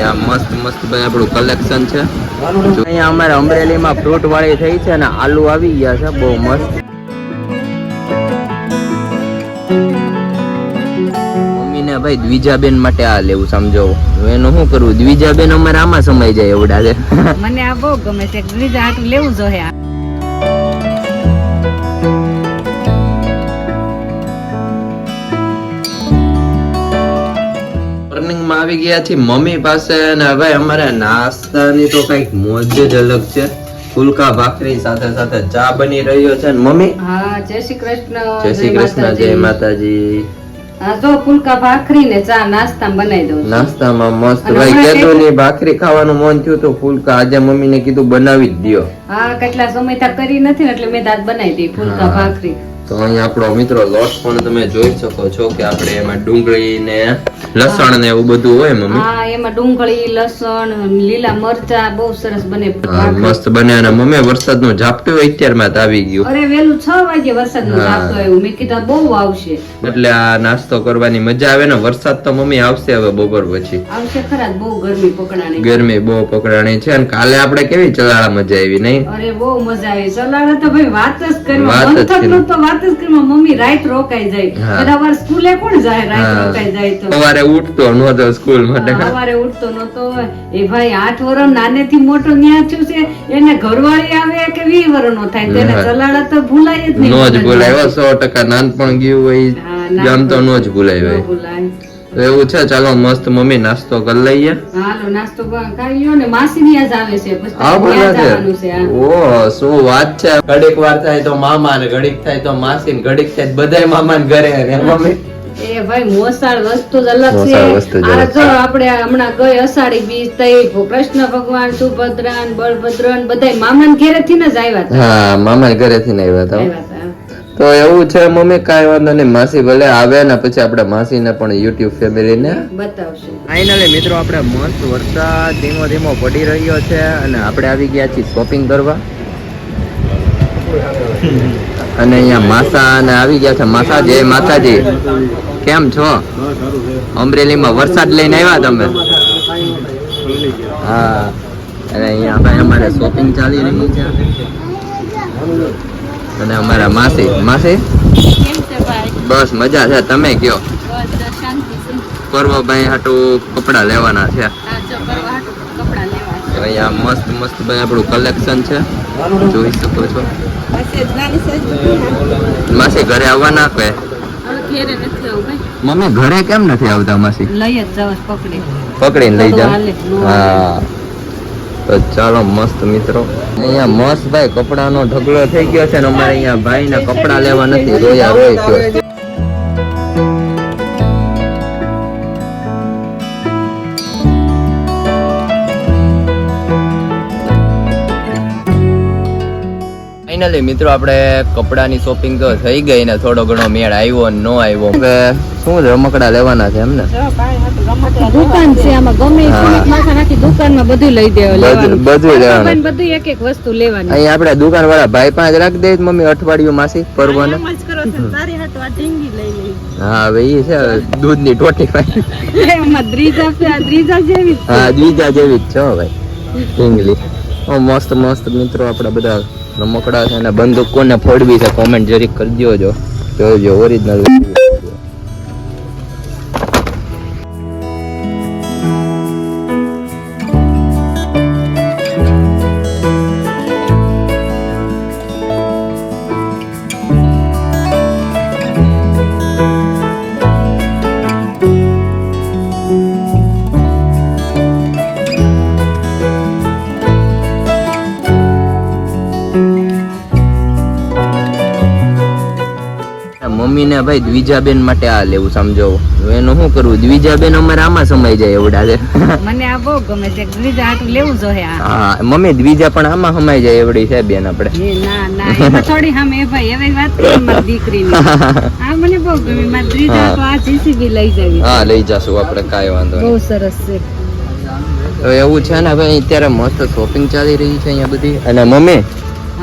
અહીંયા મસ્ત મસ્ત ભાઈ આપણું કલેક્શન છે. અહીંયા અમારે અમરેલીમાં ફ્રૂટ વાળી થઈ છે અને આલુ આવી ગયા છે બહુ મસ્ત. મમ્મીને ભાઈ દ્વિજાબેન માટે આ લેવું સમજો. એનું શું કરવું, દ્વિજાબેન અમારે આમાં સમાઈ જાય એવડા છે. મને આ બહુ ગમે છે, દ્વિજા હાટું લેવું જોઈએ. આવી ગયા છે મમ્મી પાસે અને હવે અમારે નાસ્તાની તો કઈક મોજ જ અલગ છે. ફુલકા ભાખરી સાથે સાથે ચા બની રહ્યો છે ને મમ્મી. હા, જય શ્રી કૃષ્ણ. જય શ્રી કૃષ્ણ, જય માતાજી. હા, જો ફુલકા ભાખરી ને ચા નાસ્તામાં બનાવી દઉં. નાસ્તામાં મસ્ત ભાઈ કેદુની ભાખરી ખાવાનું મન થયું તો ફુલકા આજે મમ્મીને કીધું બનાવી જ દયો. હા, કેટલા સમય કરી નથી ને એટલે મેં આજ બનાવી દી ફુલકા ભાખરી. તો અહીંયા આપણો મિત્રો લોટ પણ તમે જોઈ શકો છો કે આપણે એમાં ડુંગળી ને લસણ ને એવું બધું હોય મમ્મી. હા, એમાં ડુંગળી લસણ લીલા મરચા બહુ સરસ બને. મસ્ત બને. અને મમ્મી વરસાદ નું ઝાપટું અત્યારમાં આવી ગયું. અરે વેલું 6 વાગે વરસાદ નું ઝાપટું આવ્યું. મેં કીધું બહુ આવશે એટલે આ નાસ્તો કરવાની મજા આવે ને. વરસાદ તો મમ્મી આવશે હવે બપોર પછી આવશે ખરા. બહુ ગરમી પકડાણી, ગરમી બહુ પકડાણી છે. અને કાલે આપણે કેવી ચલાળા મજા આવી નહીં? અરે બહુ મજા આવી. ચલાળા તો ભાઈ વાત જ કરવા મમ્મી રાત રોકાઈ જાય. બધા વાર સ્કૂલે કોણ જાય રાત રોકાઈ જાય તો? સવારે ઉઠતો નહોતો સ્કૂલ માટે. સવારે ઉઠતો નહોતો. એ ભાઈ 8 વર્ષ નાનેથી મોટો ન્યા થયું છે. એને ઘરવાળી આવે કે 20 વર્ષનો થાય તેને ચલાડા તો ભૂલાય જ નહીં. નો જ ભૂલાય 100% નાનપણ ગયું હોય ગામ તો નો જ ભૂલાય હોય. તો એવું છે. ચાલો મસ્ત મમ્મી નાસ્તો કરી લઈએ. હાલો નાસ્તો કરી લ્યો ને. માસી ની આજ આવે છે પછી જવાનું છે. ઓહ શું વાત છે. ઘડીક વાર થાય તો મામા ને ઘડીક થાય તો માસી ને ઘડીક થાય બધાય મામા ને ઘરે ને મમ્મી. એ ભાઈ મોસાળ વસ્તુ જ અલગ છે. આ જો આપણે હમણાં ગઈ અષાઢી બીજ તઈ કૃષ્ણ ભગવાન સુભદ્રા ને બળભદ્ર ને બધાય મામા ને ઘરે થી જ આવ્યા હતા. હા, મામા ઘરે થી આવ્યા હતા. તો એવું છે મમ્મી, કાઈ વાંધો નહીં. માસી ભલે આવે ને પછી આપણે માસી ને પણ યુટ્યુબ ફેમિલી ને બતાવશું. ફાઇનલી મિત્રો આપણે મસ્ત વરસાદ ધીમો ધીમો પડી રહ્યો છે અને આપણે આવી ગયા છીએ શોપિંગ કરવા. અને અહીંયા માસા ને આવી ગયા છે. માસા જય માતાજી, કેમ છો? અમરેલીમાં વરસાદ લઈને આવ્યા તમે? હા. અને અહીંયા ભાઈ અમારે શોપિંગ ચાલી રહી છે. અને અમારા માસી બસ મજા છે. તમે કયો? પરવાભાઈ હાટું કપડા લેવાના છે. અહીંયા મસ્ત મસ્ત ભાઈ આપણું કલેક્શન છે, જોઈ શકો છો. માસી ઘરે આવવાના કે મમ્મી ઘરે કેમ નથી આવતા? માસી લઈ જ જાવ પકડીને લઈ જાવ. હા તો ચાલો મસ્ત મિત્રો. અહીંયા મસ્ત ભાઈ કપડાનો ઢગલો થઈ ગયો છે ને અમારે અહીંયા ભાઈ ના કપડા લેવા નથી. રોયા રોય થયો. ફાઇનલી મિત્રો આપણે કપડાની શોપિંગ તો થઈ ગઈ ને થોડો ઘણો મેળ આવ્યો ને નો આવ્યો. હવે શું રમકડા લેવાના છે એમને? દુકાન છે આમાં ગમે નાખી દુકાનમાં બધું લઈ દેવાનું. બધું લેવાનું. બધું એક એક વસ્તુ લેવાની. અહીં આપણે દુકાન વાળા ભાઈ પાંચ રાખી દે મમ્મી અઠવાડિયું માસી પરવાને. હા હવે એ છે દૂધ ની ટોટી દ્રીજા જેવી. હા દ્રીજા જેવી જ છે ભાઈ ઇંગ્લિશ. મસ્ત મસ્ત મિત્રો આપડા બધા રમકડા છે અને બંદૂક કોને ફોડવી છે કોમેન્ટ જરીક કરી દો. જોજો ઓરિજિનલ. મમ્મી ને ભાઈ દ્વિજાબેન માટે આ લેવું સમજો. એનું શું કરવું, દ્વિજાબેન અમારે આમાં સમાઈ જાય એવડા છે. મને આ બહુ ગમે છે. દ્વિજા હાટું લેવું જોઈએ. હા મમ્મી દ્વિજા પણ આમાં સમાઈ જાય એવડી છે બેન આપણે. ના થોડી સામે ભાઈ એવી વાત કરી મારી દીકરીની. આ મને બહુ ગમે. મારી દ્વિજા તો આ જીસીબી લઈ જવી. હા લઈ જાશું આપણે, કાઈ વાંધો નહીં. બહુ સરસ છે. તો એવું છે ને ભાઈ અત્યારે મસ્ત શોપિંગ ચાલી રહી છે અહીંયા બધી. અને મમ્મી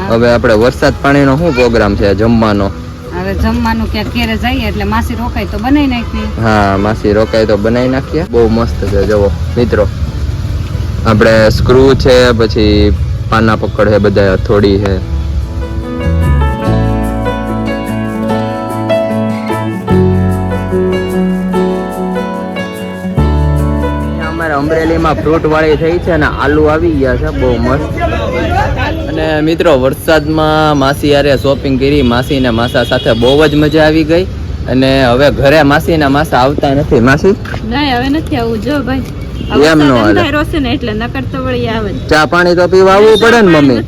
હવે આપણે વરસાદ પાણીનો શું પ્રોગ્રામ છે જમવાનો? હવે જમવાનું ક્યાં ઘરે જઈએ એટલે માસી રોકાય તો બનાવી નાખીએ. હા માસી રોકાય તો બનાવી નાખીએ. બહુ મસ્ત છે જુઓ મિત્રો. આપણે સ્ક્રૂ છે, પછી પાના પકડ છે, બધા હથોડી છે. અમરેલીમાં ફ્રૂટ વાળી થઈ છે અને આલુ આવી ગયા છે, બહુ મસ્ત. અને મિત્રો વરસાદમાં માસી યારે શોપિંગ કરી, માસી ને માસા સાથે બહુ જ મજા આવી ગઈ. અને હવે ઘરે માસી ના માસા આવતા નથી. માસી નહીં હવે નથી આવું, જો ભાઈ એમ નો હાલે. ને એટલે નકર તો વળી આવે. ચા પાણી તો પીવા આવવું પડે ને મમ્મી.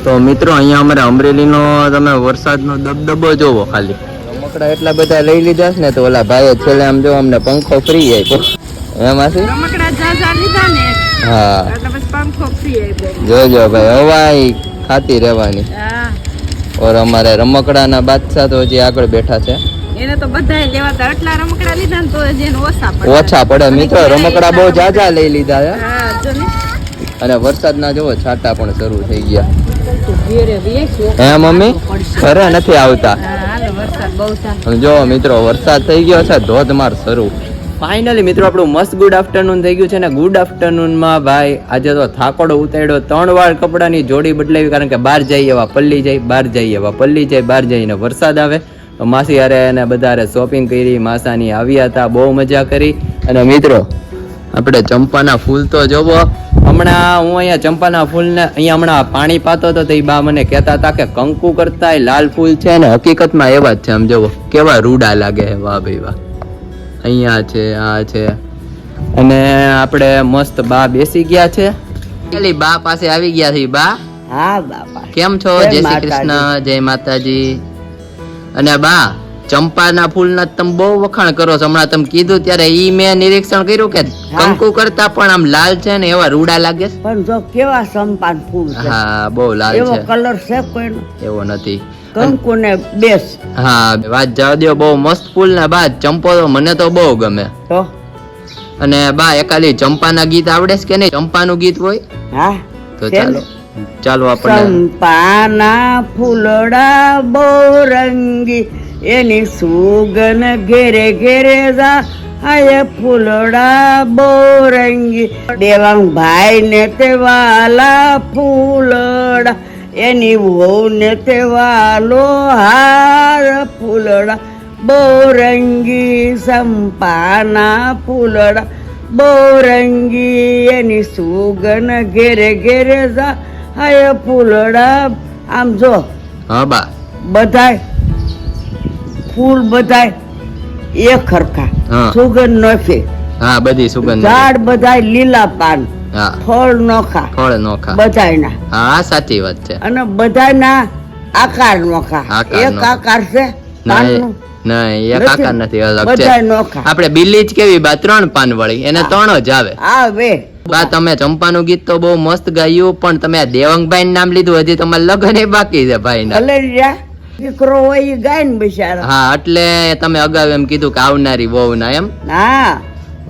તો મિત્રો અહીંયા અમારે અમરેલીનો તમે વરસાદનો દબદબો જોવો. ખાલી રમકડા એટલા બધા લઈ લીધા છે ને, તો ઓલા ભાઈએ છેલ્લે આમ જો અમને પંખો ફ્રી આપ્યો. એમાંથી હા જોજો ભાઈ, હવાઈ ખાતી રહેવાની. ઓર અમારે રમકડાના બાદશાહ તો હજી આગળ બેઠા છે. એને તો બધાય લેવાતા, આટલા રમકડા લીધા ને તો જેને ઓછા પડે. મિત્રો રમકડા બહુ જાજા લઈ લીધા છે. અને વરસાદના જોવો છાંટા પણ શરૂ થઈ ગયા. હે મમ્મી ઘરે નથી આવતા. જો મિત્રો વરસાદ થઈ ગયો છે ધોધમાર શરૂ. ફાઇનલી મિત્રો આપણું મસ્ત ગુડ આફ્ટરનૂન થઈ ગયું છે ને. ગુડ આફ્ટરનૂનમાં ભાઈ આજે તો થાકોડો ઉતાર્યો. 3 વાર કપડાની જોડી બદલાવી, કારણ કે બહાર જઈએ એવા પલ્લી જાય, બહાર જઈએ એવા પલ્લી જાય, બહાર જઈને વરસાદ આવે. તો માસી હારે અને બધા શોપિંગ કરી, માસાની આવ્યા હતા, બહુ મજા કરી. અને મિત્રો આપણે ચંપાના ફૂલ તો જોવો. હમણાં હું અહીંયા ચંપાના ફૂલને અહીંયા હમણાં પાણી પાતો હતો તો એ બા મને કહેતા હતા કે કંકુ કરતા લાલ ફૂલ છે ને, હકીકતમાં એવા જ છે. આમ જોવો કેવા રૂડા લાગે. વાહ ભાઈ વાહ. અહીંયા છે, આ છે. અને આપણે મસ્ત બા બેસી ગયા છે. પેલી બા પાસે આવી ગયા છે. બા હા બાપા કેમ છો? જય શ્રી કૃષ્ણ, જય માતાજી. અને બા ચંપાના ફૂલના તમે બહુ વખાણ કરો છો. હમણાં તમે કીધું ત્યારે ઈ મેં નિરીક્ષણ કર્યું કે કંકુ કરતા પણ આમ લાલ છે ને, એવા રૂડા લાગે છે. પણ જો કેવા સંપાન ફૂલ છે. હા બહુ લાલ એવો છે. કલર છે કોઈનો એવો નથી. કંકુ ને બેસ. હા વાત જવા દો. બહુ મસ્ત ફૂલ ને બા ચંપો તો મને તો બહુ ગમે. તો અને બા એકાલી ચંપાના ગીત આવડે છે કે નહીં? ચંપાનું ગીત હોય હા તો ચાલો ચાલો આપણે. સંપાના ફૂલડા બહુ રંગી, એની સુગન ઘેરે ઘેરે જા. આય ફૂલડા બહુ રંગી, દેવાંગ ભાઈ ને તે વાલા ફૂલડા, એની વહુ ને તે વાલો હાર ફૂલડા બહુ રંગી. સંપાના ફૂલડા બહુ રંગી, એની સુગન ઘેરે ઘેરે જા. હાય ફૂલડા. આમ જો હા બા બધાય ફૂલ બધાય એક ખરખા, હા. સુગંધ નથી. હા બધી સુગંધ. ઝાડ બધાય લીલા પાન, હા ફળ નોખા, ફળ નોખા બધાયના. હા સાચી વાત છે. અને બધાયના આકાર નોખા. આકાર એક નોખા. આકાર છે પાનનું. નહીં એક આકાર નથી, અલગ છે. બધાય નોખા. આપણે બિલ્લી જ કેવી બા 3 પાન વાળી, એને 3 જ આવે. આવે બા તમે ચંપાનું ગીત તો બહુ મસ્ત ગાયું, પણ તમે આ દેવંગભાઈ નામ લીધું, હજી તમારે લગ્ન એ બાકી છે ભાઈ ના. કલેરિયા દીકરો હોય ઈ ગાય ને બિચારા. હા એટલે તમે અગાઉ એમ કીધું કે આવનારી વહુ ના એમ. હા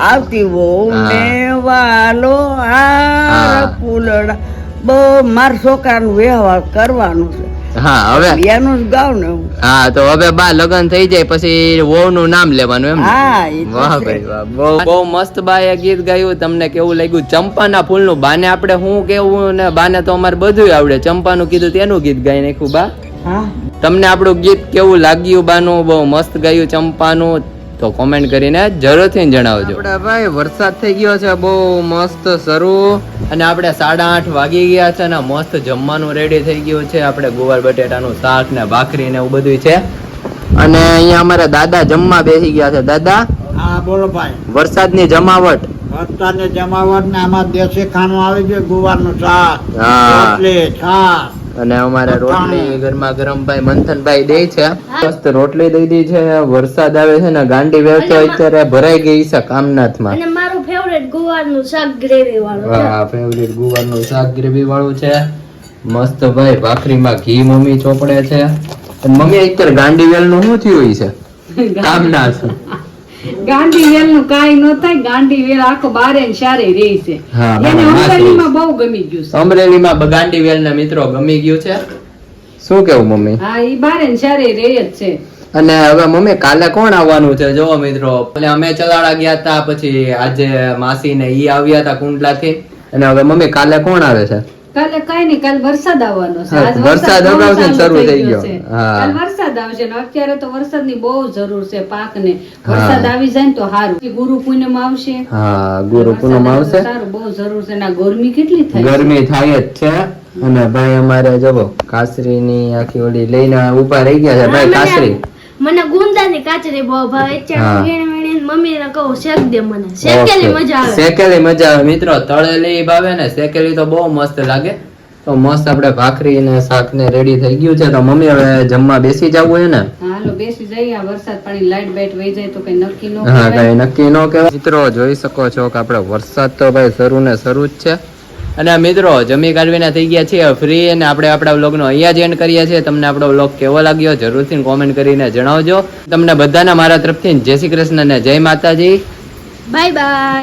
આવતી વહુ ને વાલો હાર હા. ફૂલડા બહુ માર છોકરાનું વ્યવહાર કરવાનું છે. હા હવે એનું જ ગાવ ને હું. હા તો હવે બા લગ્ન થઈ જાય પછી વહુ નું નામ લેવાનું એમ. હા ઈ તો વાહ છે. ભાઈ વાહ. બહુ મસ્ત બાએ ગીત ગાયું. તમને કેવું લાગ્યું? ચંપાના ફૂલનું બાને આપણે શું કેવું ને, બાને તો અમારે બધું આવડે. ચંપાનું કીધું તેનું ગીત ગાઈ નાખ્યું બા. હા તમને આપણું ગીત કેવું લાગ્યું બાનું? બહુ મસ્ત ગાયું ચંપાનું. તો કોમેન્ટ કરીને જરૂરથી જણાવજો. આપણે ભાઈ વરસાદ થઈ ગયો છે બહુ મસ્ત શરૂ. અને આપણે 8:30 વાગી ગયા છે ને મસ્ત જમવાનું રેડી થઈ ગયું છે. આપણે ગુવાર બટેટાનું શાક ને ભાખરી ને એવું બધું છે. અને અહીંયા અમારા દાદા જમવા બેસી ગયા છે. દાદા હા બોલો ભાઈ. વરસાદની જમાવટ. વરસાદની જમાવટ ને આમાં દેશી ખાણું આવી ગયું. ગુવારનું શાક, હા. રોટલી, છાશ. અને અમારે રોટલી ગરમા ગરમ ભાઈ મંથનભાઈ દે છે. મસ્ત રોટલી દઈ દી છે. વરસાદ આવે છે ને ગાંડી વેવ તો અત્યારે ભરાઈ ગઈ છે કામનાથમાં. અને મારું ફેવરેટ ગુવારનું શાક ગ્રેવી વાળું છે. વાહ ફેવરિટ ગુવારનું શાક ગ્રેવી વાળું છે. મસ્ત ભાઈ ભાખરીમાં ઘી મમ્મી ચોપડે છે. અને મમ્મી અત્યારે ગાંડી વેલ નું શું થયું છે? કામનાથ ગાંડી વેલ નું કાઈ ન થાય. ગાંડી વેલ આખો બારે ને શારે રહી છે. હા, એને હા, અમરેલીમાં બહુ ગમી ગયું છે. અમરેલીમાં ગાંડી વેલ ના મિત્રો ગમી ગયું છે. શું કેવું મમ્મી? હા ઈ બારે ને શારે રહી જ છે. અને હવે મમ્મી કાલે કોણ આવવાનું છે જોવો મિત્રો, એટલે અમે ચલાડા ગયા હતા, પછી આજે માસી ને ઈ આવ્યા હતા કુંડલાથી, અને હવે મમ્મી કાલે કોણ આવે છે? કાલે કઈ નહીં, કાલે વરસાદ આવવાનો છે. હા, આજ વરસાદ બહુ અગાઉથી ચાલુ શરૂ થઈ ગયો ગયો. છે. હા. કાલે વરસાદ આવશે ને અત્યારે તો વરસાદની બહુ જરૂર છે પાકને. વરસાદ આવી જાય ને તો સારું. ગુરુ પૂનમ આવશે. હા, ગુરુ પૂનમ આવશે. સારું, બહુ જરૂર છે. ના ગરમી કેટલી થાય છે. ગરમી થાય જ છે. અને ભાઈ અમારે જવો કાસરી ની આખી ઓલી લઈને ઉભા રહી ગયા છે. ભાઈ કાસરી મને ગુંદાની કાચરી બહુ ભાવે. હા. મમ્મીને કહું શેક દે, મને શેકેલી મજા આવે. શેકેલી મજા આવે મિત્રો, તળેલી ભાવે ને શેકેલી તો બહુ મસ્ત લાગે. તો મસ્ત આપણે ભાખરી ને શાક ને રેડી થઈ ગયું છે. તો મમ્મી હવે જમવા બેસી જવું હોય ને? હાલો બેસી જઈએ. આ વરસાદ પાણી લાઈટ બાઈટ વહી જાય તો કઈ નક્કી ન હા, કહેવાય. કઈ નક્કી ન કહેવાય. મિત્રો જોઈ શકો છો કે આપણે વરસાદ તો ભાઈ શરૂ ને શરૂ જ છે. અને મિત્રો જમી કાઢવીને થઈ ગયા છીએ ફ્રી, અને આપણે આપણા વ્લોગનો અહીંયા જ એન્ડ કરીએ છીએ. તમને આપણો વ્લોગ કેવો લાગ્યો જરૂરથી કોમેન્ટ કરીને જણાવજો. તમને બધાને મારા તરફથી જય શ્રી કૃષ્ણ ને જય માતાજી. Bye bye.